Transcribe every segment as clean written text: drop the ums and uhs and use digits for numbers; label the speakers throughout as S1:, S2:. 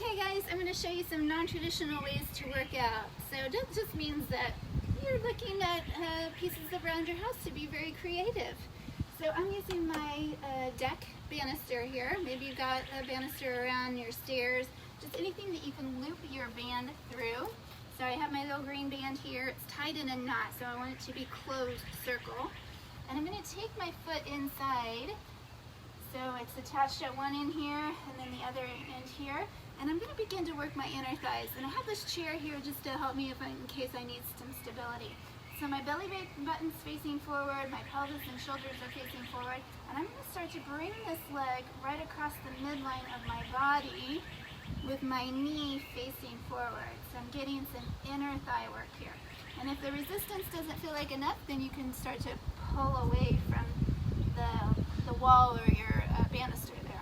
S1: Okay guys, I'm going to show you some non-traditional ways to work out. So that just means that you're looking at pieces around your house to be very creative. So I'm using my deck banister here. Maybe you've got a banister around your stairs, just anything that you can loop your band through. So I have my little green band here. It's tied in a knot, so I want it to be closed circle. And I'm going to take my foot inside. So it's attached at one end here and then the other end here. And I'm going to begin to work my inner thighs. And I have this chair here just to help me in case I need some stability. So my belly button's facing forward, my pelvis and shoulders are facing forward. And I'm going to start to bring this leg right across the midline of my body with my knee facing forward. So I'm getting some inner thigh work here. And if the resistance doesn't feel like enough, then you can start to pull away from the wall or your banister there.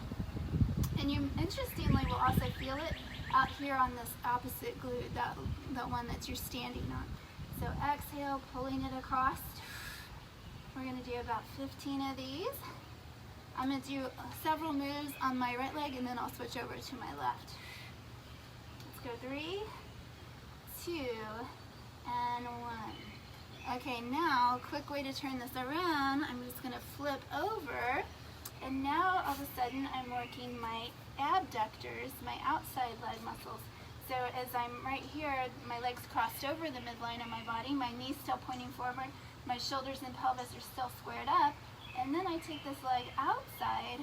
S1: And you, interestingly, will also feel it out here on this opposite glute, the one that you're standing on. So exhale, pulling it across. We're going to do about 15 of these. I'm going to do several moves on my right leg and then I'll switch over to my left. Let's go 3, 2, and 1. Okay, now, quick way to turn this around, I'm just going to flip over, and now all of a sudden I'm working my abductors, my outside leg muscles. So as I'm right here, my legs crossed over the midline of my body, my knees still pointing forward, my shoulders and pelvis are still squared up, and then I take this leg outside,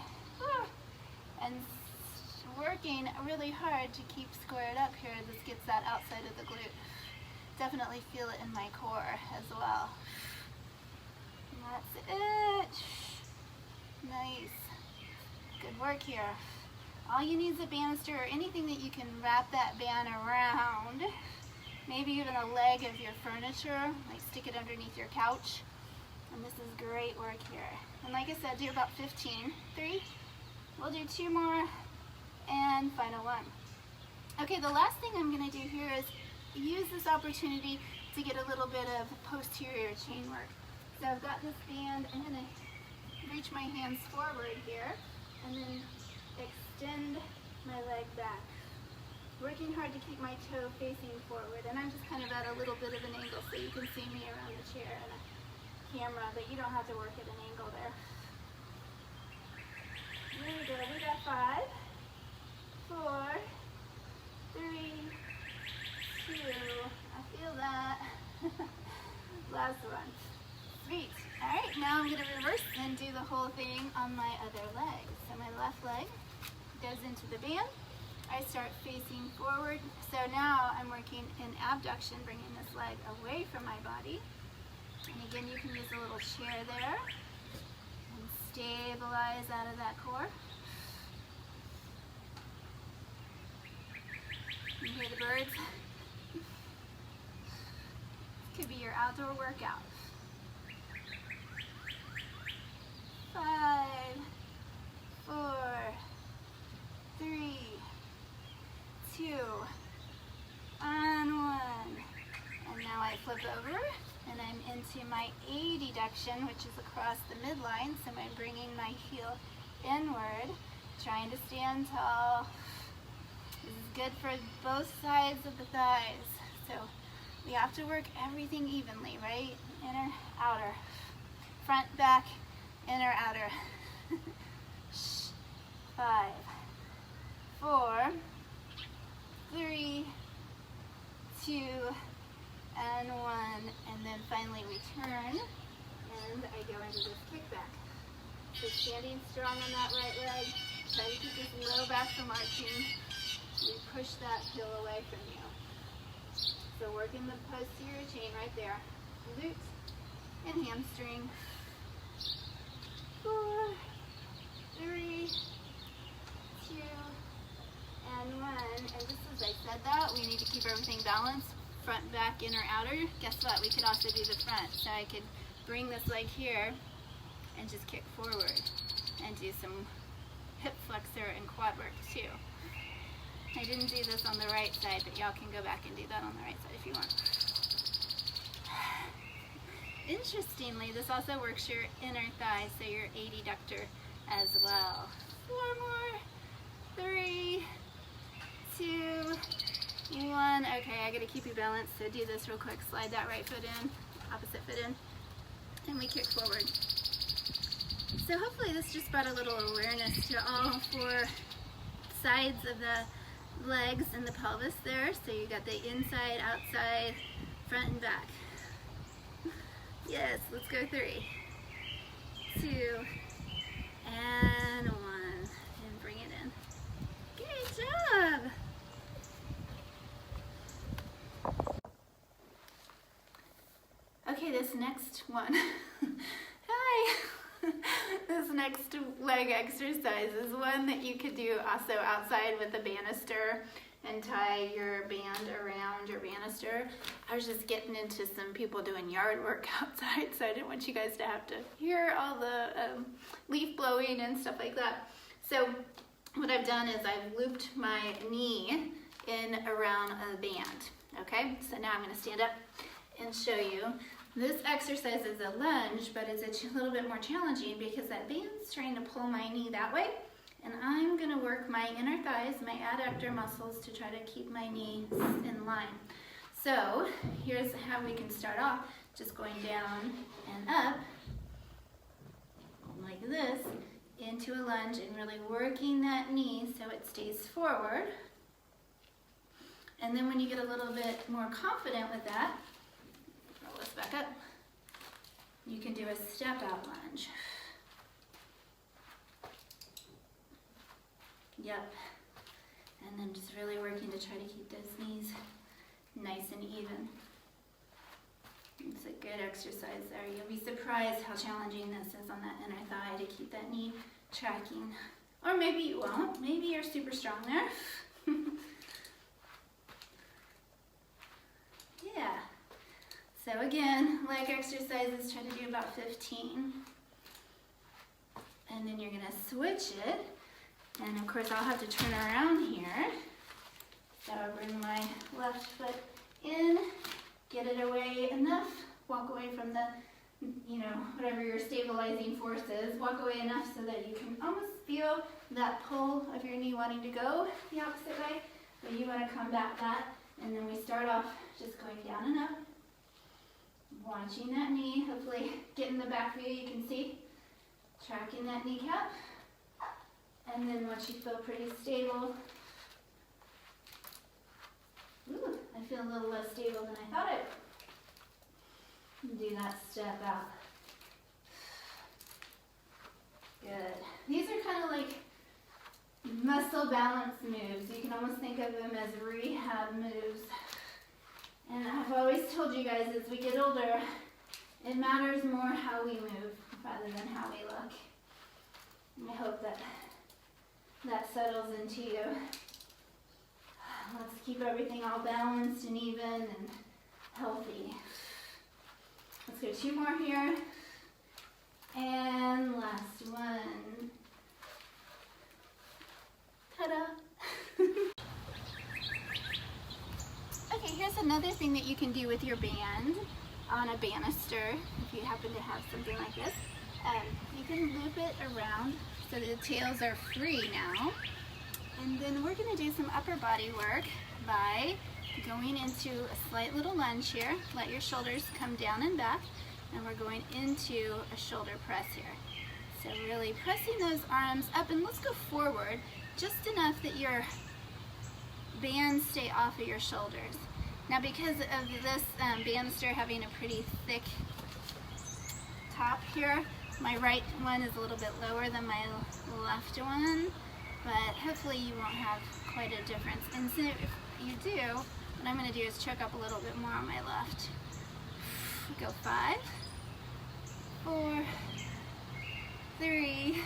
S1: and working really hard to keep squared up here. This gets that outside of the glute. Definitely feel it in my core as well. And that's it. Nice. Good work here. All you need is a banister or anything that you can wrap that band around. Maybe even a leg of your furniture, like stick it underneath your couch. And this is great work here. And like I said, do about 15. 3. We'll do 2 more and final one. Okay, the last thing I'm going to do here is use this opportunity to get a little bit of posterior chain work. So I've got this band, I'm going to reach my hands forward here and then extend my leg back. Working hard to keep my toe facing forward, and I'm just kind of at a little bit of an angle so you can see me around the chair and a camera, but you don't have to work at an angle there. There we go, we got 5, 4, 3, 2, I feel that. Last one. Sweet. Alright, now I'm going to reverse and do the whole thing on my other leg. So my left leg goes into the band. I start facing forward. So now I'm working in abduction, bringing this leg away from my body. And again, you can use a little chair there and stabilize out of that core. You hear the birds? Could be your outdoor workout. 5, 4, 3, 2, and 1. And now I flip over and I'm into my adduction, which is across the midline. So I'm bringing my heel inward, trying to stand tall. This is good for both sides of the thighs. So we have to work everything evenly, right? Inner, outer, front, back, inner, outer. 5, 4, 3, 2, and 1. And then finally we turn and I go into this kickback. So standing strong on that right leg, try to keep this low back from arching. We push that heel away from you. So working the posterior chain right there. Glute and hamstring. 4, 3, 2, and 1. And just as I said that, we need to keep everything balanced. Front, back, inner, outer. Guess what? We could also do the front. So I could bring this leg here and just kick forward and do some hip flexor and quad work too. I didn't do this on the right side, but y'all can go back and do that on the right side if you want. Interestingly, this also works your inner thigh, so your adductor as well. 4 more. 3, 2, to keep you balanced. So do this real quick. Slide that right foot in, opposite foot in, and we kick forward. So hopefully this just brought a little awareness to all four sides of the legs and the pelvis there. So you got the inside, outside, front and back. Yes, let's go 3, 2, and 1, and bring it in. Good job! Okay, this next one, hi! This next leg exercise is one that you could do also outside with the banister and tie your band around your banister. I was just getting into some people doing yard work outside, so I didn't want you guys to have to hear all the leaf blowing and stuff like that. So what I've done is I've looped my knee in around a band, okay? So now I'm gonna stand up and show you. This exercise is a lunge, but it's a little bit more challenging because that band's trying to pull my knee that way. And I'm gonna work my inner thighs, my adductor muscles to try to keep my knees in line. So here's how we can start off, just going down and up, like this, into a lunge and really working that knee so it stays forward. And then when you get a little bit more confident with that, roll this back up, you can do a step out lunge. Yep, and then just really working to try to keep those knees nice and even. It's a good exercise there. You'll be surprised how challenging this is on that inner thigh to keep that knee tracking. Or maybe you won't. Maybe you're super strong there. Yeah. So again, leg exercises, try to do about 15. And then you're gonna switch it. And of course I'll have to turn around here. So I bring my left foot in, get it away enough, walk away from the, whatever your stabilizing force is, walk away enough so that you can almost feel that pull of your knee wanting to go the opposite way, but you want to combat that. And then we start off just going down and up, watching that knee, hopefully get in the back view you can see, tracking that kneecap. And then once you feel pretty stable, ooh, I feel a little less stable than I thought I would. Do that step out. Good. These are kind of like muscle balance moves. You can almost think of them as rehab moves. And I've always told you guys as we get older, it matters more how we move rather than how we look. And I hope that settles into you. Let's keep everything all balanced and even and healthy. Let's go 2 more here. And last one. Ta-da! Okay, here's another thing that you can do with your band on a banister, if you happen to have something like this. You can loop it around so the tails are free now. And then we're going to do some upper body work by going into a slight little lunge here. Let your shoulders come down and back, and we're going into a shoulder press here. So really pressing those arms up, and let's go forward just enough that your bands stay off of your shoulders. Now because of this banister having a pretty thick top here, my right one is a little bit lower than my left one, but hopefully you won't have quite a difference. And so if you do, what I'm going to do is choke up a little bit more on my left. Go 5, 4, 3,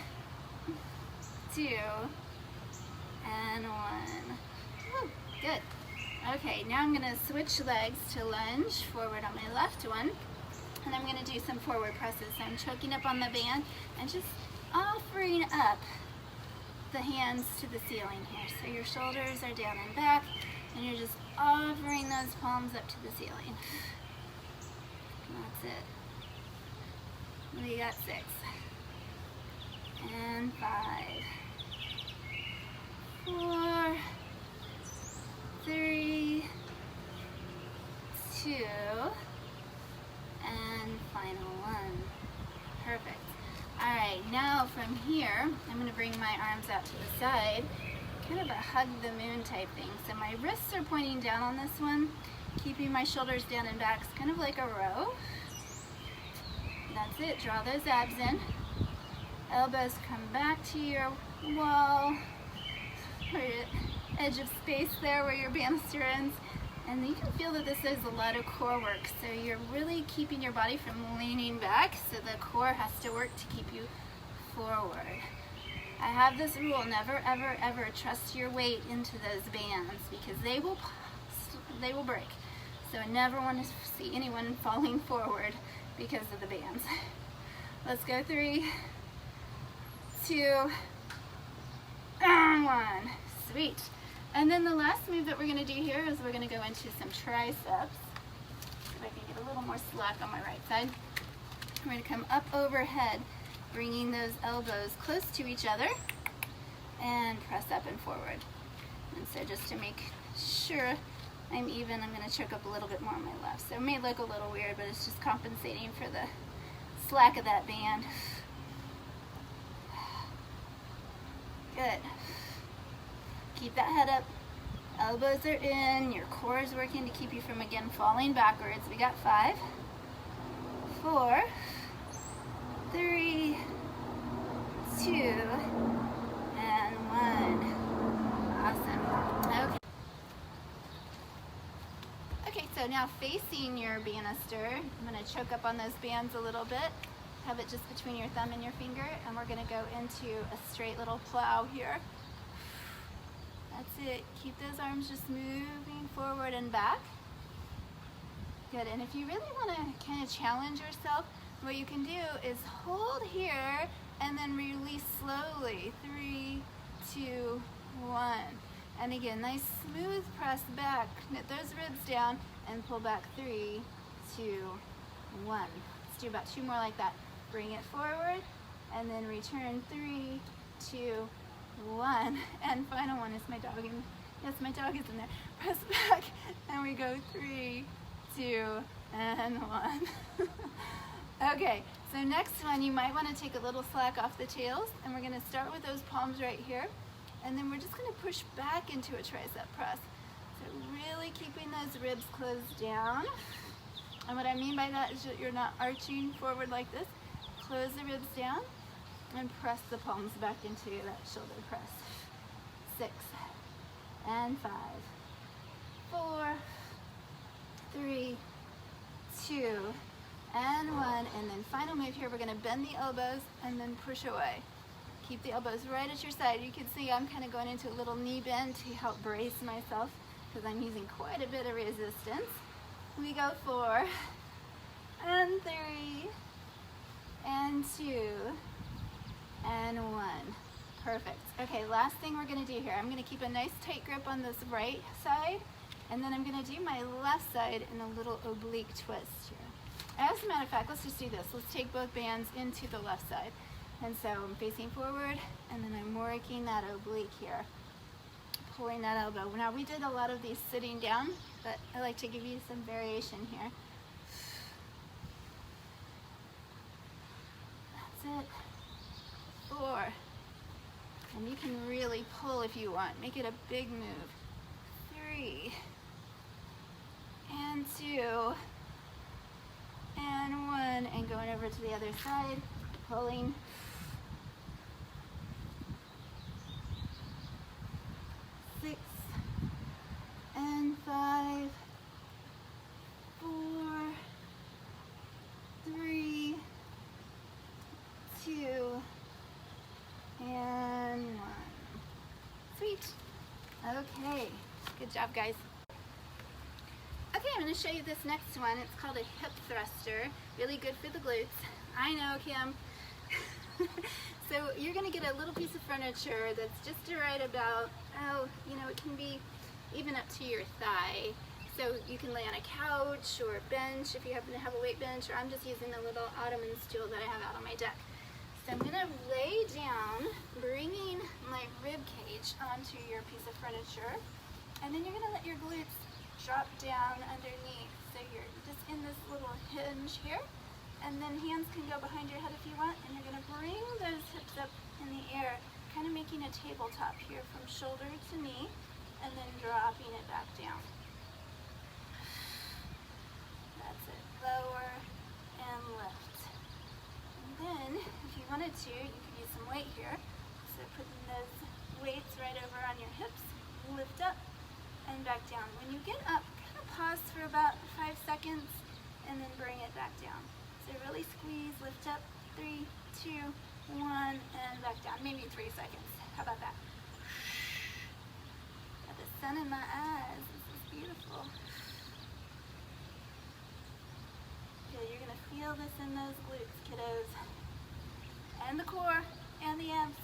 S1: 2, and 1. Woo, good. Okay, now I'm going to switch legs to lunge forward on my left one. And I'm going to do some forward presses. So I'm choking up on the band and just offering up the hands to the ceiling here. So your shoulders are down and back, and you're just offering those palms up to the ceiling. That's it. We got 6. And 5. 4. 3. from here, I'm going to bring my arms out to the side, kind of a hug the moon type thing. So my wrists are pointing down on this one, keeping my shoulders down and back, it's kind of like a row. That's it, draw those abs in. Elbows come back to your wall, or your edge of space there where your banister ends. And you can feel that this is a lot of core work, so you're really keeping your body from leaning back, so the core has to work to keep you forward. I have this rule, never ever ever trust your weight into those bands because they will break. So I never want to see anyone falling forward because of the bands. Let's go 3, 2, and 1. Sweet. And then the last move that we're going to do here is we're going to go into some triceps. See if I can get a little more slack on my right side. We're going to come up overhead, bringing those elbows close to each other and press up and forward. And so just to make sure I'm even, I'm going to choke up a little bit more on my left. So it may look a little weird, but it's just compensating for the slack of that band. Good. Keep that head up, elbows are in, your core is working to keep you from, again, falling backwards. We got 5, 4, 3, 2, and 1. Awesome. Okay, so now facing your banister, I'm going to choke up on those bands a little bit. Have it just between your thumb and your finger, and we're going to go into a straight little plow here. That's it. Keep those arms just moving forward and back. Good. And if you really want to kind of challenge yourself, what you can do is hold here and then release slowly. 3, 2, 1. And again, nice smooth press back. Knit those ribs down and pull back. 3, 2, 1. Let's do about 2 more like that. Bring it forward and then return. 3, 2, 1. And final one is my dog. And yes, my dog is in there. Press back and we go 3, 2, and 1. Okay, so next one you might want to take a little slack off the tails, and we're going to start with those palms right here, and then we're just going to push back into a tricep press. So really keeping those ribs closed down. And what I mean by that is that you're not arching forward like this. Close the ribs down and press the palms back into that shoulder press. 6 and 5, 4, 3, 2, and 1. And then final move here, we're going to bend the elbows and then push away. Keep the elbows right at your side. You can see I'm kind of going into a little knee bend to help brace myself because I'm using quite a bit of resistance. We go 4 and 3 and 2 and 1. Perfect. Okay, last thing we're going to do here, I'm going to keep a nice tight grip on this right side, and then I'm going to do my left side in a little oblique twist here. As a matter of fact, let's just do this. Let's take both bands into the left side. And so I'm facing forward, and then I'm working that oblique here, pulling that elbow. Now we did a lot of these sitting down, but I like to give you some variation here. That's it. 4. And you can really pull if you want. Make it a big move. 3 and 2 and 1, and going over to the other side, pulling. 6 and 5, 4, 3, 2, and 1. Sweet. Okay, good job, guys. Okay, I'm going to show you this next one. It's called a hip thruster. Really good for the glutes. I know, Kim. So you're going to get a little piece of furniture that's just right about, it can be even up to your thigh. So you can lay on a couch or a bench if you happen to have a weight bench, or I'm just using a little ottoman stool that I have out on my deck. So I'm going to lay down, bringing my rib cage onto your piece of furniture, and then you're going to let your glutes drop down underneath. So you're just in this little hinge here, And then hands can go behind your head if you want, and you're gonna bring those hips up in the air, kind of making a tabletop here from shoulder to knee, and then dropping it back down. That's it, lower and lift. And then, if you wanted to, you could use some weight here. So putting those weights right over on your hips, lift up and back down. When you get up, kind of pause for about 5 seconds, and then bring it back down. So really squeeze, lift up, 3, 2, 1, and back down. Maybe 3 seconds. How about that? Got the sun in my eyes. This is beautiful. Good, you're gonna feel this in those glutes, kiddos. And the core, and the abs.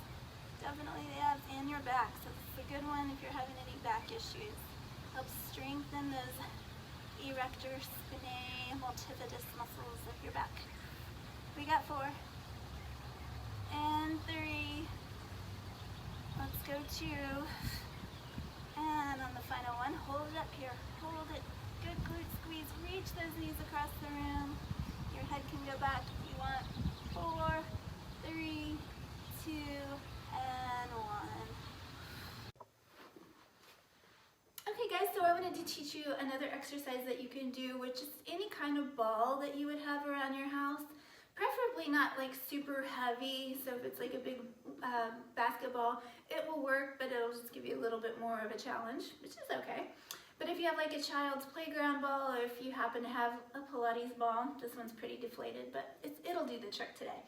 S1: Definitely the abs and your back. So this is a good one if you're having any back issues. Helps strengthen those erector spinae multifidus muscles of your back. We got 4 and 3. Let's go 2. And on the final one, hold it up here. Hold it. Good glute squeeze. Reach those knees across the room. Your head can go back if you want. 4, 3, 2, and 1. Okay guys, so I wanted to teach you another exercise that you can do with just any kind of ball that you would have around your house. Preferably not like super heavy, so if it's like a big basketball, it will work, but it'll just give you a little bit more of a challenge, which is okay. But if you have like a child's playground ball, or if you happen to have a Pilates ball, this one's pretty deflated, but it'll do the trick today.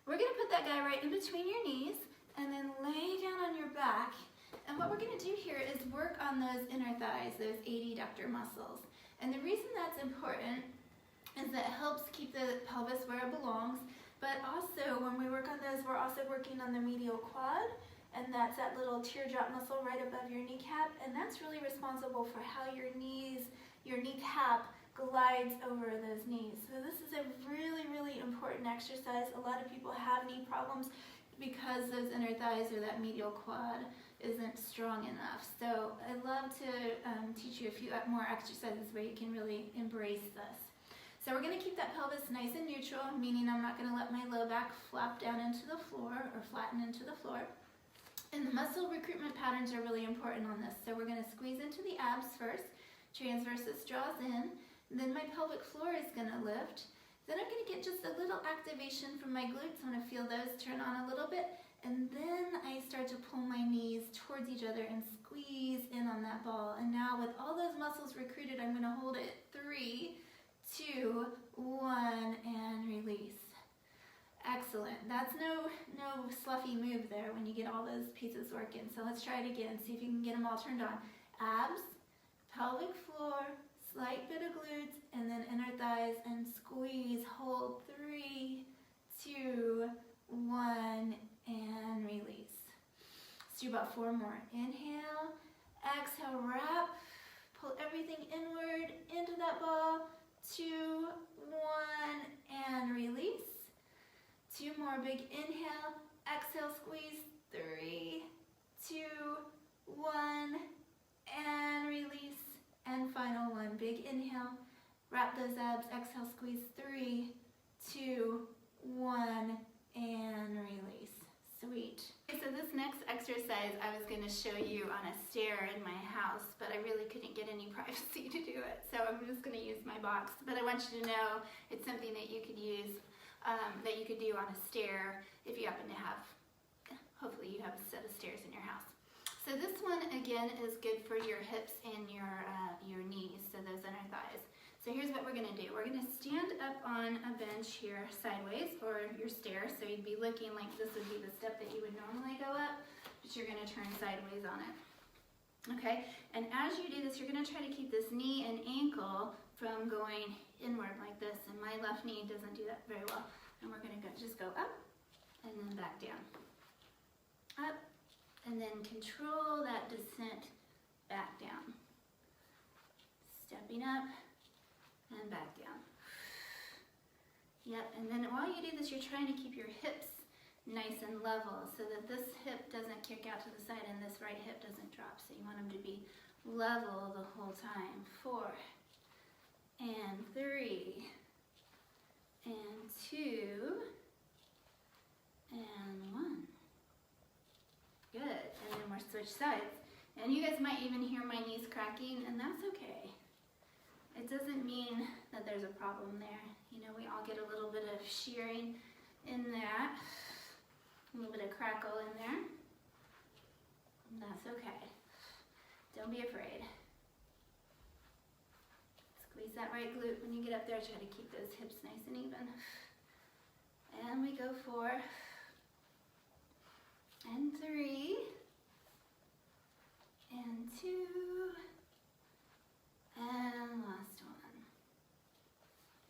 S1: We're gonna put that guy right in between your knees, and then lay down on your back. And what we're gonna do here is work on those inner thighs, those adductor muscles. And the reason that's important is that it helps keep the pelvis where it belongs, but also when we work on those, we're also working on the medial quad, and that's that little teardrop muscle right above your kneecap, and that's really responsible for how your kneecap glides over those knees. So this is a really, really important exercise. A lot of people have knee problems because those inner thighs or that medial quad isn't strong enough. So I'd love to teach you a few more exercises where you can really embrace this. So we're gonna keep that pelvis nice and neutral, meaning I'm not gonna let my low back flop down into the floor or flatten into the floor. And the muscle recruitment patterns are really important on this. So we're gonna squeeze into the abs first, transversus draws in, then my pelvic floor is gonna lift. Then I'm gonna get just a little activation from my glutes. I'm gonna feel those turn on a little bit, and then I start to pull my knees towards each other and squeeze in on that ball. And now with all those muscles recruited, I'm gonna hold it 3, 2, 1, and release. Excellent. That's no fluffy move there when you get all those pieces working. So let's try it again. See if you can get them all turned on. Abs, pelvic floor, slight bit of glutes, and then inner thighs, and squeeze. Hold 3, 2, 1, and release. Let's do about 4 more. Inhale, exhale, wrap, pull everything inward into that ball. 2, 1, and release. 2 more, big inhale, exhale, squeeze, 3, 2, 1, and release. And final one, big inhale, wrap those abs, exhale, squeeze, 3, 2, 1, and release. Sweet. Okay, so this next exercise I was going to show you on a stair in my house, but I really couldn't get any privacy to do it, so I'm just going to use my box. But I want you to know it's something that you could use, that you could do on a stair if you happen to have, hopefully you have a set of stairs in your house. So this one, again, is good for your hips and your knees, so those inner thighs. So here's what we're gonna do. We're gonna stand up on a bench here sideways, or your stair, so you'd be looking like this would be the step that you would normally go up, but you're gonna turn sideways on it. Okay, and as you do this, you're gonna try to keep this knee and ankle from going inward like this, and my left knee doesn't do that very well. And we're gonna just go up, and then back down. Up, and then control that descent back down. Stepping up and back down. Yep, and then while you do this, you're trying to keep your hips nice and level so that this hip doesn't kick out to the side and this right hip doesn't drop. So you want them to be level the whole time. 4, and 3, and 2, and 1. Good, and then we'll switch sides. And you guys might even hear my knees cracking, and that's okay. It doesn't mean that there's a problem there. You know, we all get a little bit of shearing in that, a little bit of crackle in there. And that's okay. Don't be afraid. Squeeze that right glute when you get up there. Try to keep those hips nice and even. And we go 4, and 3, and 2, and last one.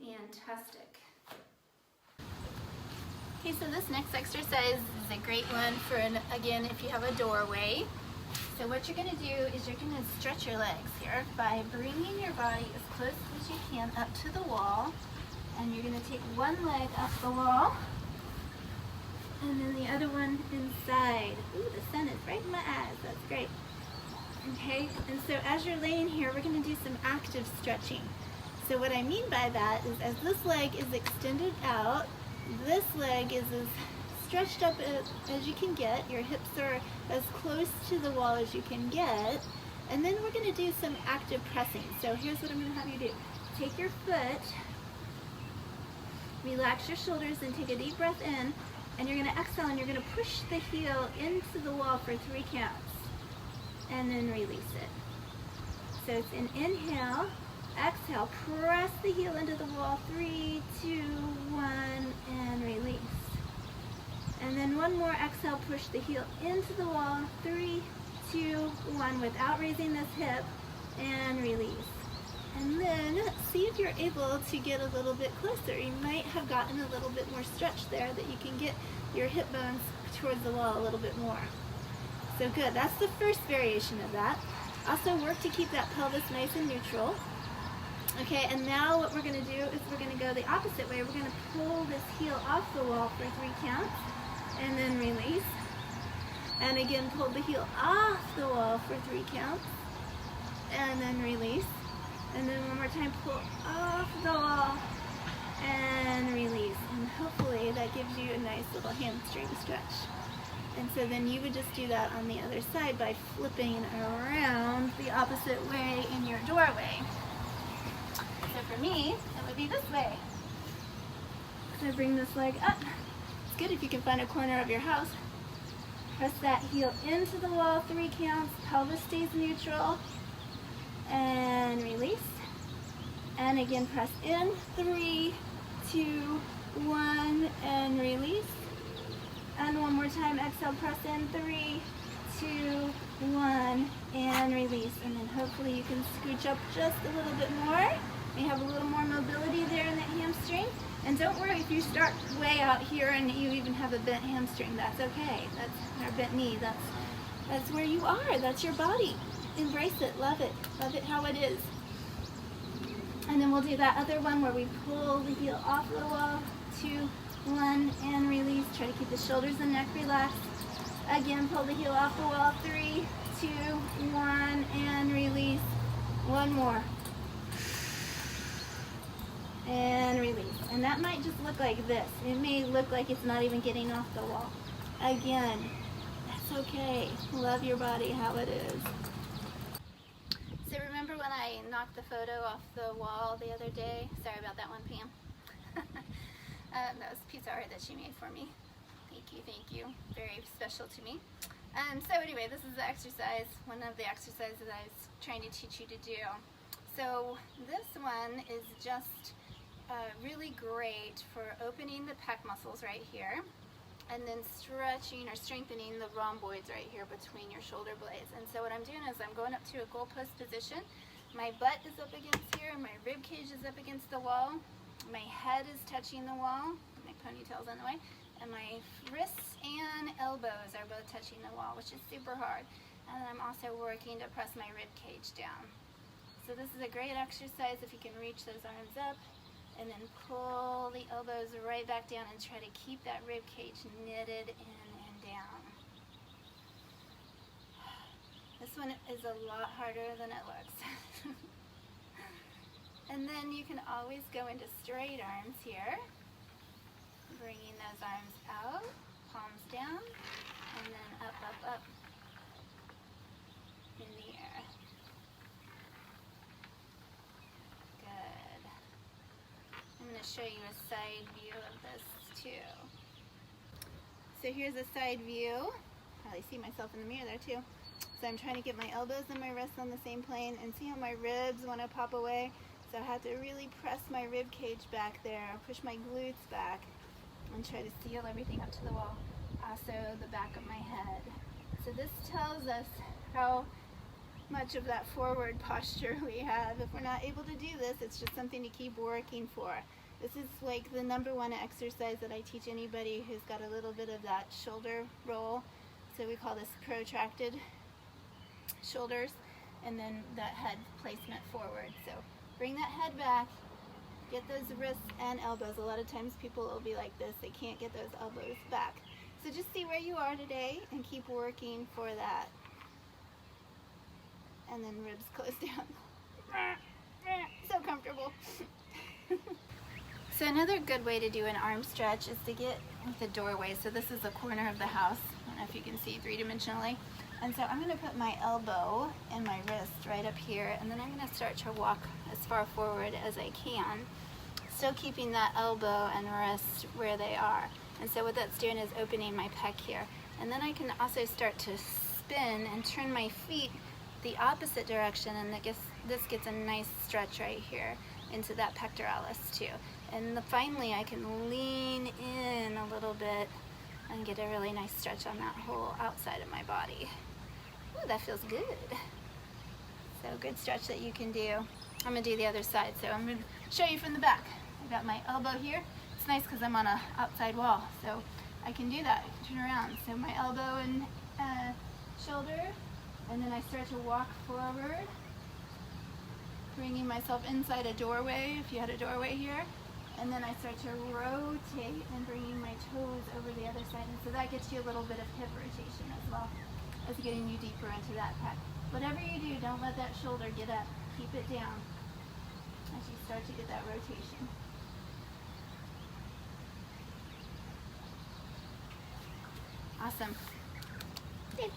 S1: Fantastic. Okay, so this next exercise is a great one for, again, if you have a doorway. So what you're going to do is you're going to stretch your legs here by bringing your body as close as you can up to the wall. And you're going to take one leg up the wall, and then the other one inside. Ooh, the sun is right in my eyes. That's great. Okay, and so as you're laying here, we're going to do some active stretching. So what I mean by that is as this leg is extended out, this leg is as stretched up as you can get. Your hips are as close to the wall as you can get. And then we're going to do some active pressing. So here's what I'm going to have you do. Take your foot, relax your shoulders, and take a deep breath in. And you're going to exhale, and you're going to push the heel into the wall for 3 counts. And then release it. So it's an inhale, exhale, press the heel into the wall, 3, 2, 1, and release. And then one more exhale, push the heel into the wall, 3, 2, 1, without raising this hip, and release. And then see if you're able to get a little bit closer. You might have gotten a little bit more stretch there, that you can get your hip bones towards the wall a little bit more. So good, that's the first variation of that. Also work to keep that pelvis nice and neutral. Okay, and now what we're going to do is we're going to go the opposite way. We're going to pull this heel off the wall for 3 counts, and then release. And again, pull the heel off the wall for 3 counts, and then release. And then one more time, pull off the wall, and release. And hopefully that gives you a nice little hamstring stretch. And so then you would just do that on the other side by flipping around the opposite way in your doorway. So for me, it would be this way. So bring this leg up. It's good if you can find a corner of your house. Press that heel into the wall, 3 counts, pelvis stays neutral, and release. And again, press in, 3, 2, 1, and release. And one more time, exhale, press in, 3, 2, 1, and release. And then hopefully you can scooch up just a little bit more. You have a little more mobility there in that hamstring. And don't worry if you start way out here and you even have a bent hamstring. That's okay. That's our bent knee. That's where you are. That's your body. Embrace it. Love it. Love it how it is. And then we'll do that other one where we pull the heel off the wall, 2, 1, and release. Try to keep the shoulders and neck relaxed. Again, pull the heel off the wall, 3, 2, 1, and release. One more. And release. And that might just look like this. It may look like it's not even getting off the wall. Again, that's okay. Love your body how it is. So remember when I knocked the photo off the wall the other day? Sorry about that one, Pam. That was pizza art that she made for me. Thank you. Very special to me. So anyway, this is the exercise, one of the exercises that I was trying to teach you to do. So this one is just really great for opening the pec muscles right here, and then stretching or strengthening the rhomboids right here between your shoulder blades. And so what I'm doing is I'm going up to a goalpost position. My butt is up against here, and my rib cage is up against the wall. My head is touching the wall, my ponytail's on the way, and my wrists and elbows are both touching the wall, which is super hard. And I'm also working to press my rib cage down. So this is a great exercise if you can reach those arms up, and then pull the elbows right back down and try to keep that rib cage knitted in and down. This one is a lot harder than it looks. And then you can always go into straight arms here. Bringing those arms out, palms down, and then up, up, up in the air. Good. I'm going to show you a side view of this too. So here's a side view. Probably see myself in the mirror there too. So I'm trying to get my elbows and my wrists on the same plane, and see how my ribs want to pop away. So I have to really press my rib cage back there, push my glutes back, and try to seal everything up to the wall. Also the back of my head. So this tells us how much of that forward posture we have. If we're not able to do this, it's just something to keep working for. This is like the #1 exercise that I teach anybody who's got a little bit of that shoulder roll. So we call this protracted shoulders, and then that head placement forward. So bring that head back, get those wrists and elbows. A lot of times people will be like this, they can't get those elbows back. So just see where you are today and keep working for that. And then ribs close down. So comfortable. So another good way to do an arm stretch is to get with the doorway. So this is the corner of the house. I don't know if you can see three-dimensionally. And so I'm going to put my elbow and my wrist right up here, and then I'm going to start to walk as far forward as I can, still keeping that elbow and wrist where they are. And so what that's doing is opening my pec here. And then I can also start to spin and turn my feet the opposite direction, and this gets a nice stretch right here into that pectoralis too. And finally I can lean in a little bit and get a really nice stretch on that whole outside of my body. Ooh, that feels good. So good stretch that you can do. I'm going to do the other side, so I'm going to show you from the back. I've got my elbow here. It's nice because I'm on an outside wall, so I can do that. I can turn around. So my elbow and shoulder, and then I start to walk forward, bringing myself inside a doorway, if you had a doorway here. And then I start to rotate and bringing my toes over the other side. And so that gets you a little bit of hip rotation as well as getting you deeper into that pec. Whatever you do, don't let that shoulder get up. Keep it down as you start to get that rotation. Awesome. Good.